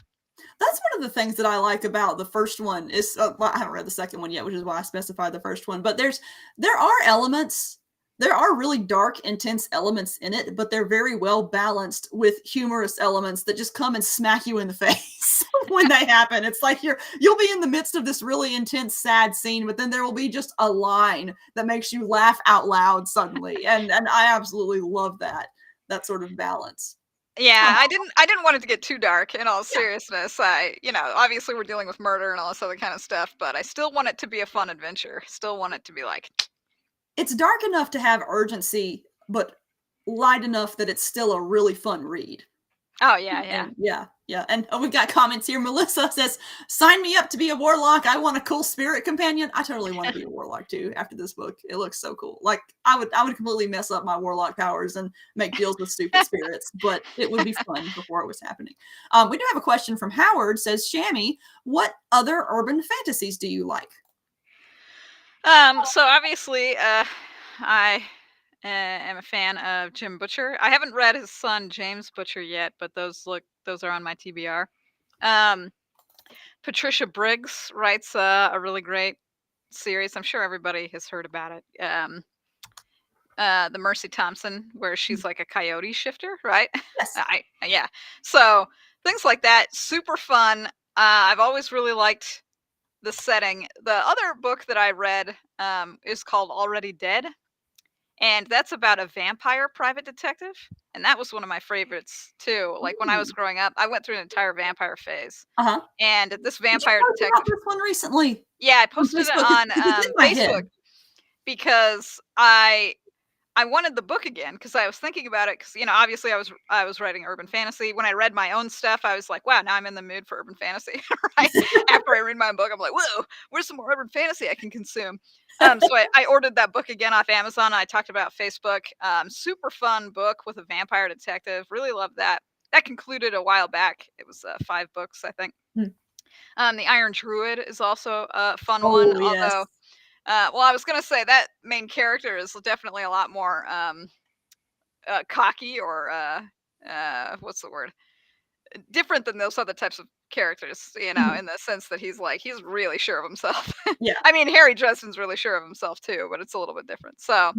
That's one of the things that I like about the first one is well, I haven't read the second one yet, which is why I specified the first one. But there are really dark, intense elements in it, but they're very well balanced with humorous elements that just come and smack you in the face when they happen. It's like you'll be in the midst of this really intense, sad scene, but then there will be just a line that makes you laugh out loud suddenly, and I absolutely love that sort of balance. Yeah, I didn't want it to get too dark. In all seriousness, obviously we're dealing with murder and all this other kind of stuff, but I still want it to be a fun adventure. Still want it to be like, it's dark enough to have urgency, but light enough that it's still a really fun read. Oh yeah. And we've got comments here. Melissa says, "Sign me up to be a warlock. I want a cool spirit companion." I totally want to be a warlock too. After this book, it looks so cool. Like I would completely mess up my warlock powers and make deals with stupid spirits, but it would be fun before it was happening. We do have a question from Howard. Says, "Shami, what other urban fantasies do you like?" So obviously, I am a fan of Jim Butcher. I haven't read his son James Butcher yet, but those are on my TBR. Patricia Briggs writes a really great series. I'm sure everybody has heard about it. The Mercy Thompson, where she's like a coyote shifter, right? Yes. Yeah. So things like that, super fun. I've always really liked the setting. The other book that I read is called Already Dead, and that's about a vampire private detective, and that was one of my favorites too. Like when I was growing up, I went through an entire vampire phase. And this vampire detective, this one recently. Yeah, I posted it on Facebook because I wanted the book again because I was thinking about it because, you know, obviously I was writing urban fantasy. When I read my own stuff, I was like, wow, now I'm in the mood for urban fantasy. Right after I read my own book, I'm like, whoa, where's some more urban fantasy I can consume? So I ordered that book again off Amazon. I talked about Facebook. Super fun book with a vampire detective. Really loved that. That concluded a while back. It was 5 books, I think. The Iron Druid is also a fun one. Yes. Although, well, I was going to say that main character is definitely a lot more cocky or what's the word? Different than those other types of characters, you know, in the sense that he's really sure of himself. Yeah. I mean, Harry Dresden's really sure of himself too, but it's a little bit different. So,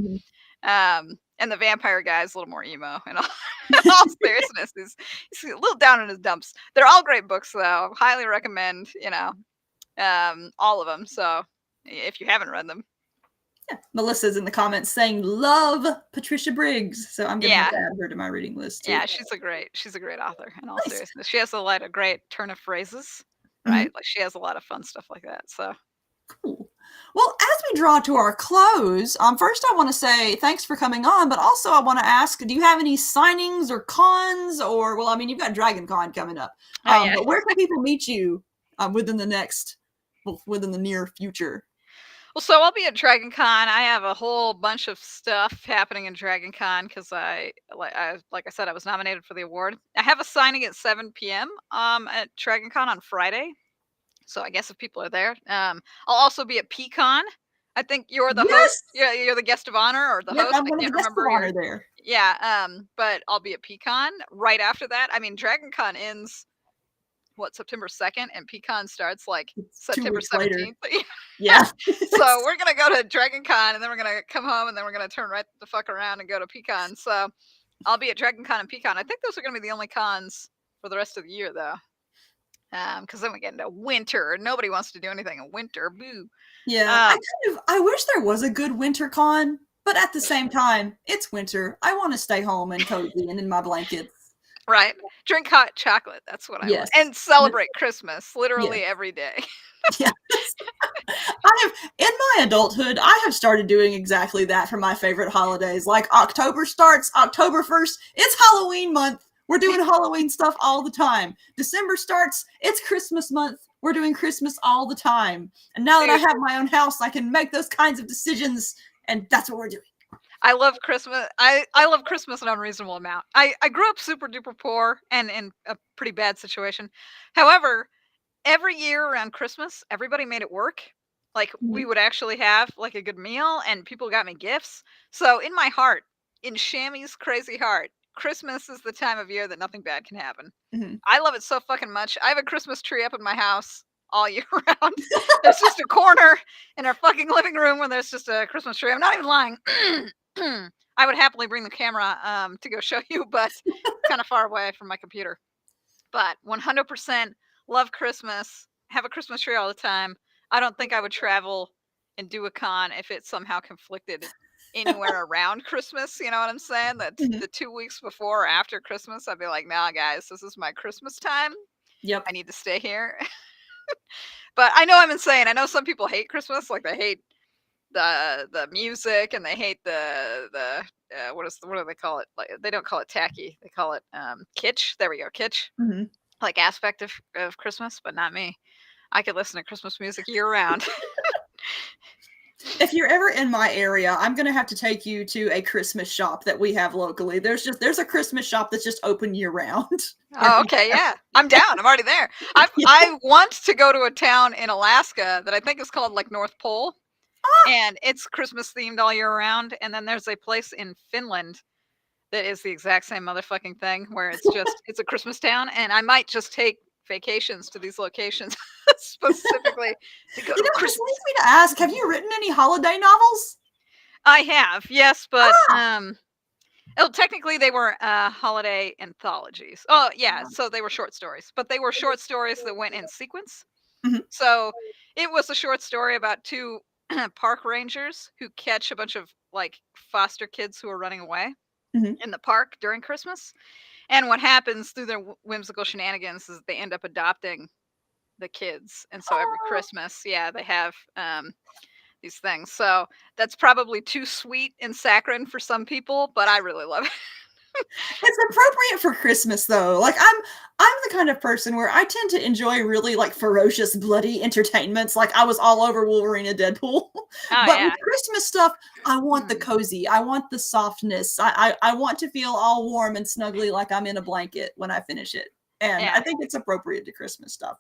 and the vampire guy is a little more emo. In all seriousness, he's a little down in his dumps. They're all great books, though. Highly recommend. You know, all of them. So, if you haven't read them. Yeah. Melissa's in the comments saying love Patricia Briggs. So I'm gonna have to add her to my reading list too. Yeah, she's a great author in all seriousness. She has a lot of great turn of phrases, right? Like she has a lot of fun stuff like that. So cool. Well, as we draw to our close, first I want to say thanks for coming on, but also I want to ask, do you have any signings or cons or, well, I mean, you've got Dragon Con coming up. But where can people meet you within the near future? Well, so I'll be at Dragon Con. I have a whole bunch of stuff happening in Dragon Con because like I said, I was nominated for the award. I have a signing at 7 p.m. At Dragon Con on Friday. So I guess if people are there, I'll also be at P-Con. I think you're the host. Yeah, you're the guest of honor or the host. I'm one of the guest of honor there. Yeah, but I'll be at P-Con right after that. I mean, Dragon Con ends September 2nd, and P-Con starts like September 17th. Yeah. So we're gonna go to Dragon Con, and then we're gonna come home, and then we're gonna turn right the fuck around and go to P-Con. So I'll be at Dragon Con and P-Con. I think those are gonna be the only cons for the rest of the year, though. Because then we get into winter. Nobody wants to do anything in winter. Boo. Yeah, I wish there was a good winter con, but at the same time, it's winter. I want to stay home and cozy and in my blankets. Right. Drink hot chocolate. That's what I want. Yes. And celebrate Christmas literally Yes. every day. Yes. I have, in my adulthood, I have started doing exactly that for my favorite holidays. Like October starts, October 1st, it's Halloween month. We're doing Halloween stuff all the time. December starts, it's Christmas month. We're doing Christmas all the time. And now that I have my own house, I can make those kinds of decisions, and that's what we're doing. I love Christmas. I love Christmas an unreasonable amount. I grew up super duper poor and in a pretty bad situation. However, every year around Christmas, everybody made it work. Like we would actually have like a good meal and people got me gifts. So in my heart, in Shami's crazy heart, Christmas is the time of year that nothing bad can happen. Mhm. I love it so fucking much. I have a Christmas tree up in my house all year round. There's just a corner in our fucking living room where there's just a Christmas tree. I'm not even lying. I would happily bring the camera to go show you, but kind of far away from my computer. But 100% love Christmas. Have a Christmas tree all the time. I don't think I would travel and do a con if it somehow conflicted anywhere around Christmas. You know what I'm saying? That the 2 weeks before or after Christmas, I'd be like, nah, guys, this is my Christmas time. Yep. I need to stay here. But I know I'm insane. I know some people hate Christmas, like they hate the music and they hate the what do they call it? Like they don't call it tacky. They call it kitsch. There we go, kitsch. Mhm. Like aspect of Christmas, but not me. I could listen to Christmas music year round. If you're ever in my area, I'm gonna have to take you to a Christmas shop that we have locally. There's a Christmas shop that's just open year round. Oh, okay, yeah. I'm down. I'm already there. I want to go to a town in Alaska that I think is called like North Pole. And it's Christmas themed all year round. And then there's a place in Finland that is the exact same motherfucking thing where it's a Christmas town. And I might just take vacations to these locations specifically to go to This Christmas. leads me to ask, have you written any holiday novels? I have, yes, but technically they were holiday anthologies. Oh yeah, so they were short stories, but they were short stories that went in sequence. Mhm. So it was a short story about two park rangers who catch a bunch of like foster kids who are running away Mhm. in the park during Christmas. And what happens through their whimsical shenanigans is they end up adopting the kids. And so every Christmas, yeah, they have these things. So that's probably too sweet and saccharine for some people, but I really love it. It's appropriate for Christmas though. Like I'm the kind of person where I tend to enjoy really like ferocious, bloody entertainments. Like I was all over Wolverine and Deadpool. But yeah. with Christmas stuff, I want the cozy. I want the softness. I want to feel all warm and snuggly like I'm in a blanket when I finish it. And Yeah. I think it's appropriate to Christmas stuff.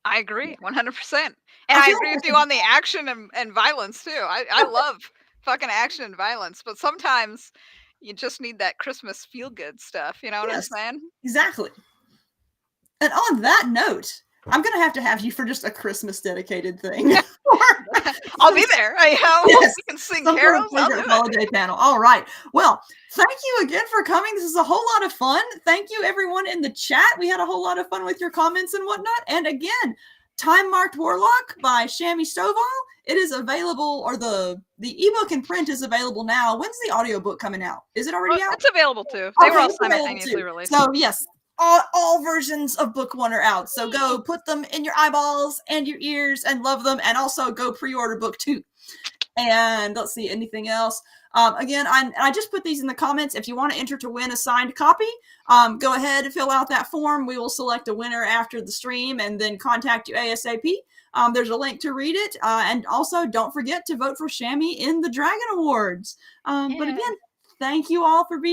I agree 100%. And I feel agree like with you on the action and violence too. I love fucking action and violence, but sometimes you just need that Christmas feel good stuff. You know what Yes, I'm saying? exactly. And on that note, I'm gonna have you for just a Christmas dedicated thing. I'll be there. Yes, We can sing some sort of carols. I'll favorite do it. holiday panel. All right. Well, thank you again for coming. This is a whole lot of fun. Thank you, everyone in the chat. We had a whole lot of fun with your comments and whatnot. And again, Time-Marked Warlock by Shami Stovall. It is available, or the ebook in print is available now. When's the audiobook coming out? Is it already out? It's available too. They were all it's available simultaneously too. released. So yes, all versions of book one are out. So go put them in your eyeballs and your ears and love them. And also go pre-order book two. And let's see, anything else? Again, I just put these in the comments. If you want to enter to win a signed copy, go ahead and fill out that form. We will select a winner after the stream and then contact you ASAP. There's a link to read it. And also, don't forget to vote for Shami in the Dragon Awards. But again, thank you all for being